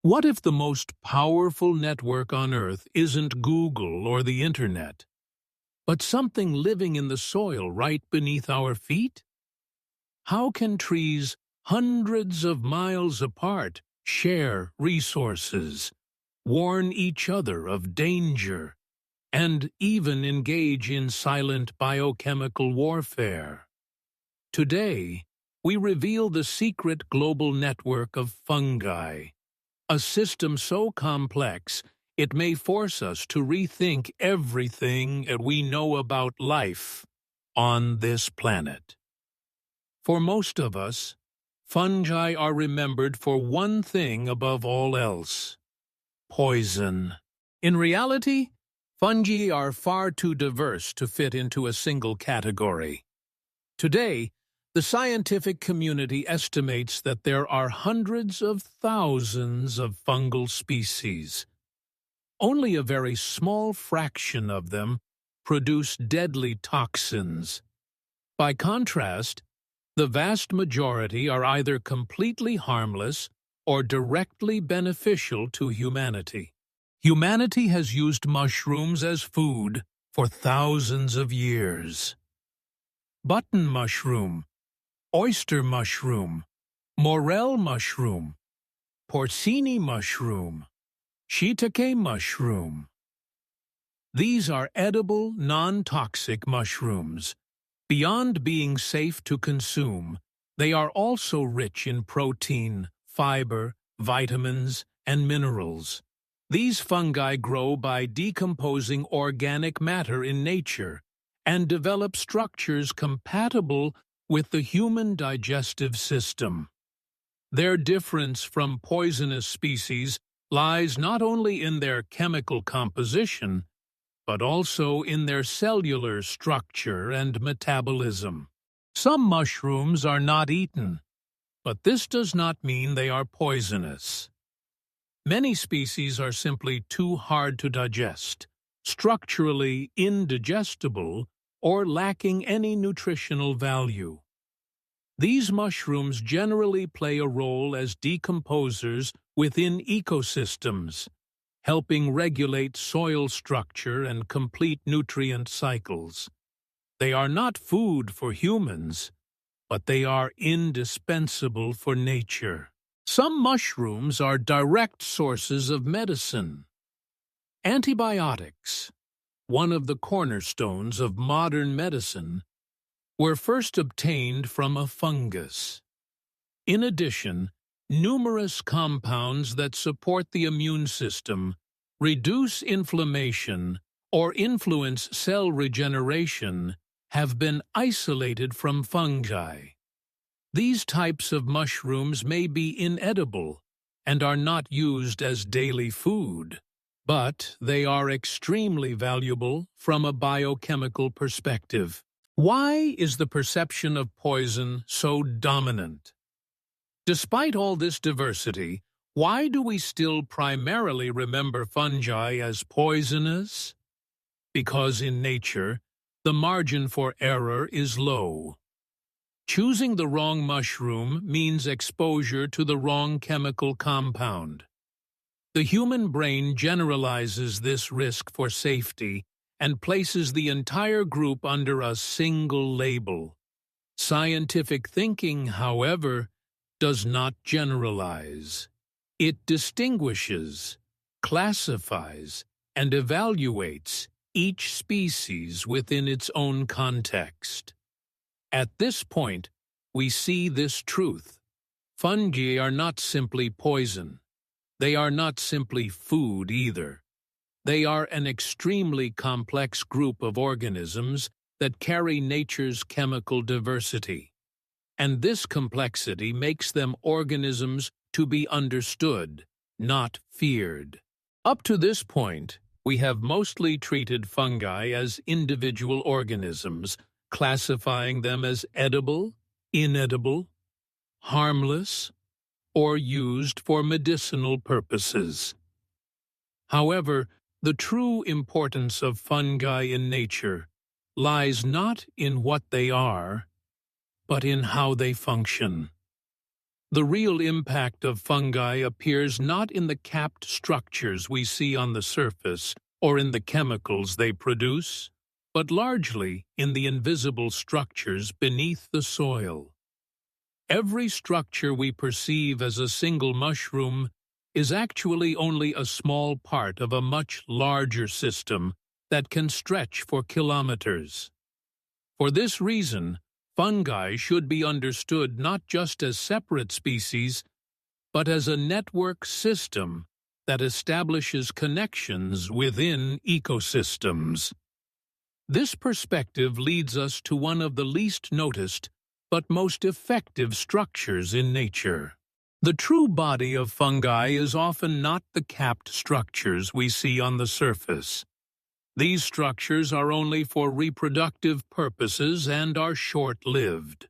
What if the most powerful network on Earth isn't Google or the Internet, but something living in the soil right beneath our feet? How can trees hundreds of miles apart share resources, warn each other of danger, and even engage in silent biochemical warfare? Today, we reveal the secret global network of fungi, a system so complex it may force us to rethink everything we know about life on this planet. For most of us, fungi are remembered for one thing above all else: poison. In reality, fungi are far too diverse to fit into a single category. Today, the scientific community estimates that there are hundreds of thousands of fungal species. Only a very small fraction of them produce deadly toxins. By contrast, the vast majority are either completely harmless or directly beneficial to humanity. Humanity has used mushrooms as food for thousands of years. Button mushroom, oyster mushroom, morel mushroom, porcini mushroom, shiitake mushroom. These are edible, non-toxic mushrooms. Beyond being safe to consume, they are also rich in protein, fiber, vitamins, and minerals. These fungi grow by decomposing organic matter in nature and develop structures compatible with the human digestive system. Their difference from poisonous species lies not only in their chemical composition, but also in their cellular structure and metabolism. Some mushrooms are not eaten, but this does not mean they are poisonous. Many species are simply too hard to digest, structurally indigestible, or lacking any nutritional value. These mushrooms generally play a role as decomposers within ecosystems, helping regulate soil structure and complete nutrient cycles. They are not food for humans, but they are indispensable for nature. Some mushrooms are direct sources of medicine. Antibiotics, one of the cornerstones of modern medicine, were first obtained from a fungus. In addition, numerous compounds that support the immune system, reduce inflammation, or influence cell regeneration have been isolated from fungi. These types of mushrooms may be inedible and are not used as daily food, but they are extremely valuable from a biochemical perspective. Why is the perception of poison so dominant? Despite all this diversity, why do we still primarily remember fungi as poisonous? Because in nature, the margin for error is low. Choosing the wrong mushroom means exposure to the wrong chemical compound. The human brain generalizes this risk for safety and places the entire group under a single label. Scientific thinking, however, does not generalize. It distinguishes, classifies, and evaluates each species within its own context. At this point, we see this truth. Fungi are not simply poison. They are not simply food either. They are an extremely complex group of organisms that carry nature's chemical diversity. And this complexity makes them organisms to be understood, not feared. Up to this point, we have mostly treated fungi as individual organisms, classifying them as edible, inedible, harmless, or used for medicinal purposes. However, the true importance of fungi in nature lies not in what they are, but in how they function. The real impact of fungi appears not in the capped structures we see on the surface or in the chemicals they produce, but largely in the invisible structures beneath the soil. Every structure we perceive as a single mushroom is actually only a small part of a much larger system that can stretch for kilometers. For this reason, fungi should be understood not just as separate species, but as a network system that establishes connections within ecosystems. This perspective leads us to one of the least noticed but most effective structures in nature. The true body of fungi is often not the capped structures we see on the surface. These structures are only for reproductive purposes and are short-lived.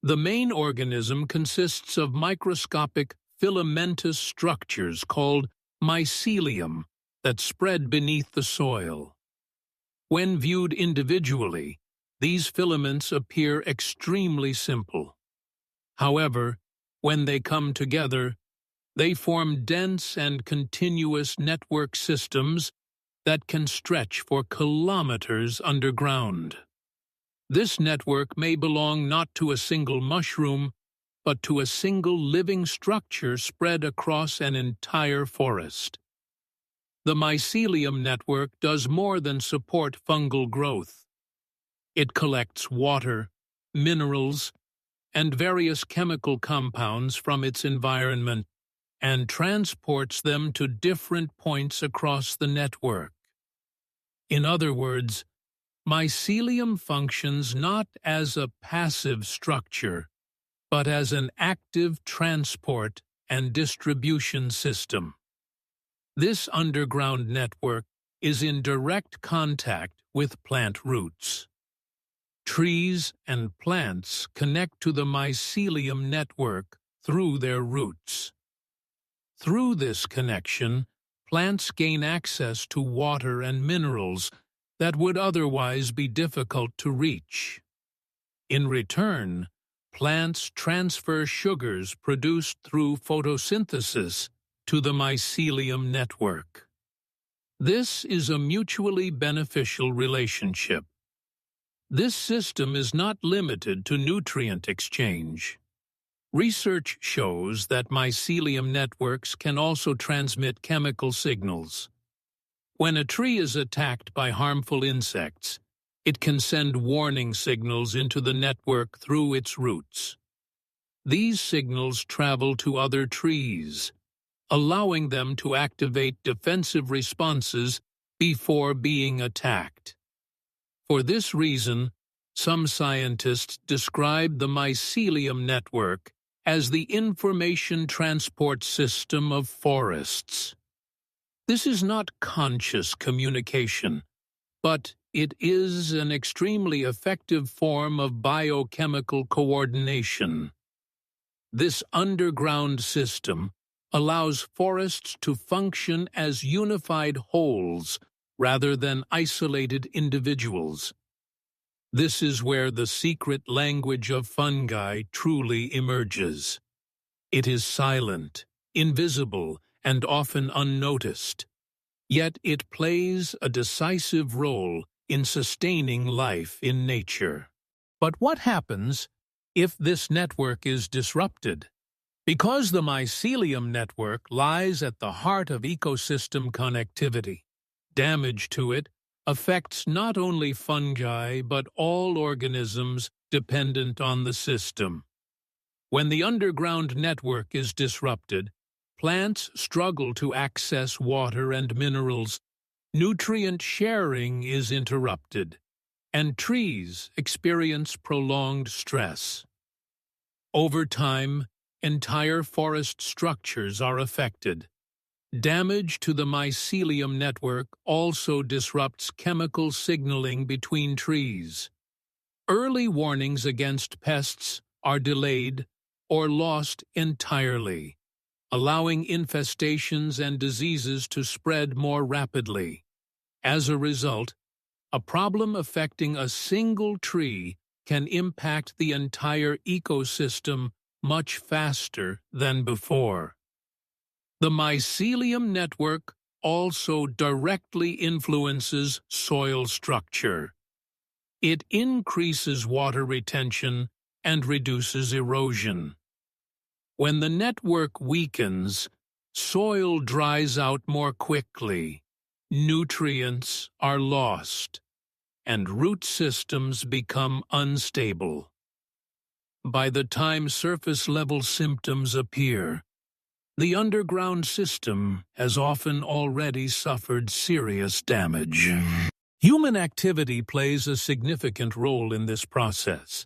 The main organism consists of microscopic filamentous structures called mycelium that spread beneath the soil. When viewed individually, these filaments appear extremely simple. However, when they come together, they form dense and continuous network systems that can stretch for kilometers underground. This network may belong not to a single mushroom, but to a single living structure spread across an entire forest. The mycelium network does more than support fungal growth. It collects water, minerals, and various chemical compounds from its environment and transports them to different points across the network. In other words, mycelium functions not as a passive structure, but as an active transport and distribution system. This underground network is in direct contact with plant roots. Trees and plants connect to the mycelium network through their roots. Through this connection, plants gain access to water and minerals that would otherwise be difficult to reach. In return, plants transfer sugars produced through photosynthesis to the mycelium network. This is a mutually beneficial relationship. This system is not limited to nutrient exchange. Research shows that mycelium networks can also transmit chemical signals. When a tree is attacked by harmful insects, it can send warning signals into the network through its roots. These signals travel to other trees, allowing them to activate defensive responses before being attacked. For this reason, some scientists describe the mycelium network as the information transport system of forests. This is not conscious communication, but it is an extremely effective form of biochemical coordination. This underground system allows forests to function as unified wholes rather than isolated individuals. This is where the secret language of fungi truly emerges. It is silent, invisible, and often unnoticed. Yet it plays a decisive role in sustaining life in nature. But what happens if this network is disrupted? Because the mycelium network lies at the heart of ecosystem connectivity, damage to it affects not only fungi but all organisms dependent on the system. When the underground network is disrupted, plants struggle to access water and minerals, nutrient sharing is interrupted, and trees experience prolonged stress. Over time, entire forest structures are affected. Damage to the mycelium network also disrupts chemical signaling between trees. Early warnings against pests are delayed or lost entirely, allowing infestations and diseases to spread more rapidly. As a result, a problem affecting a single tree can impact the entire ecosystem much faster than before. The mycelium network also directly influences soil structure. It increases water retention and reduces erosion. When the network weakens, soil dries out more quickly, nutrients are lost, and root systems become unstable. By the time surface-level symptoms appear, the underground system has often already suffered serious damage. Human activity plays a significant role in this process.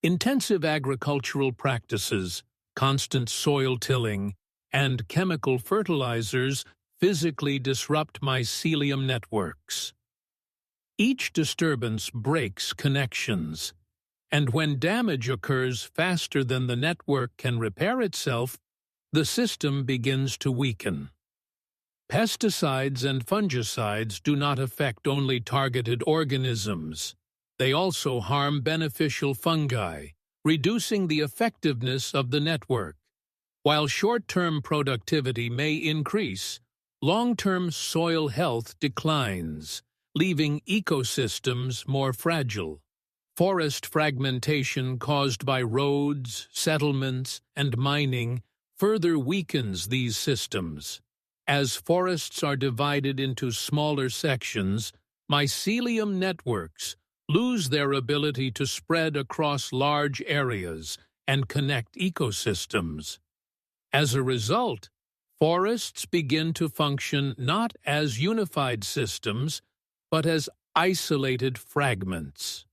Intensive agricultural practices, constant soil tilling, and chemical fertilizers physically disrupt mycelium networks. Each disturbance breaks connections, and when damage occurs faster than the network can repair itself, the system begins to weaken. Pesticides and fungicides do not affect only targeted organisms. They also harm beneficial fungi, reducing the effectiveness of the network. While short-term productivity may increase, long-term soil health declines, leaving ecosystems more fragile. Forest fragmentation caused by roads, settlements, and mining further weakens these systems. As forests are divided into smaller sections, mycelium networks lose their ability to spread across large areas and connect ecosystems. As a result, forests begin to function not as unified systems, but as isolated fragments.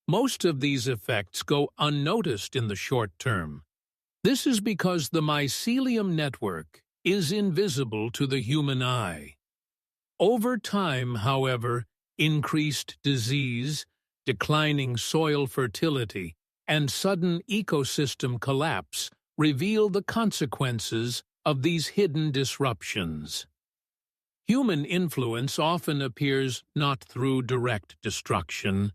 Most of these effects go unnoticed in the short term. This is because the mycelium network is invisible to the human eye. Over time, however, increased disease, declining soil fertility, and sudden ecosystem collapse reveal the consequences of these hidden disruptions. Human influence often appears not through direct destruction,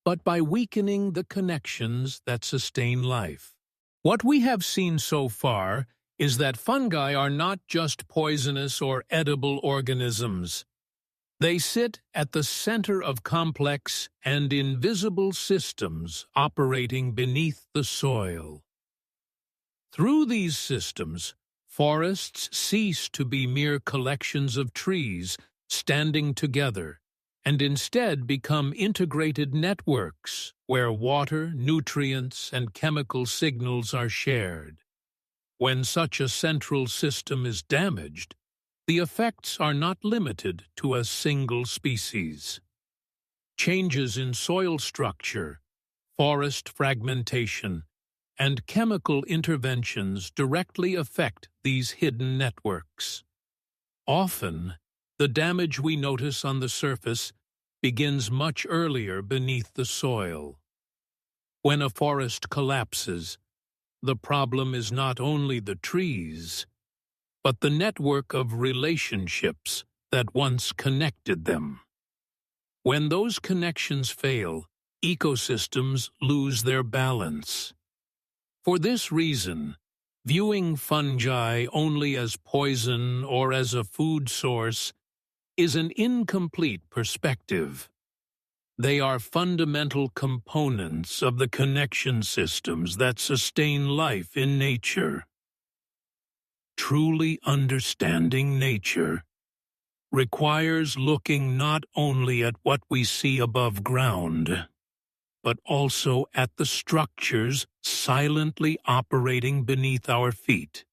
but by weakening the connections that sustain life. What we have seen so far is that fungi are not just poisonous or edible organisms. They sit at the center of complex and invisible systems operating beneath the soil. Through these systems, forests cease to be mere collections of trees standing together, and instead become integrated networks where water, nutrients, and chemical signals are shared. When such a central system is damaged, the effects are not limited to a single species. Changes in soil structure, forest fragmentation, and chemical interventions directly affect these hidden networks. Often, the damage we notice on the surface begins much earlier beneath the soil. When a forest collapses, the problem is not only the trees, but the network of relationships that once connected them. When those connections fail, ecosystems lose their balance. For this reason, viewing fungi only as poison or as a food source is an incomplete perspective. They are fundamental components of the connection systems that sustain life in nature. Truly understanding nature requires looking not only at what we see above ground, but also at the structures silently operating beneath our feet.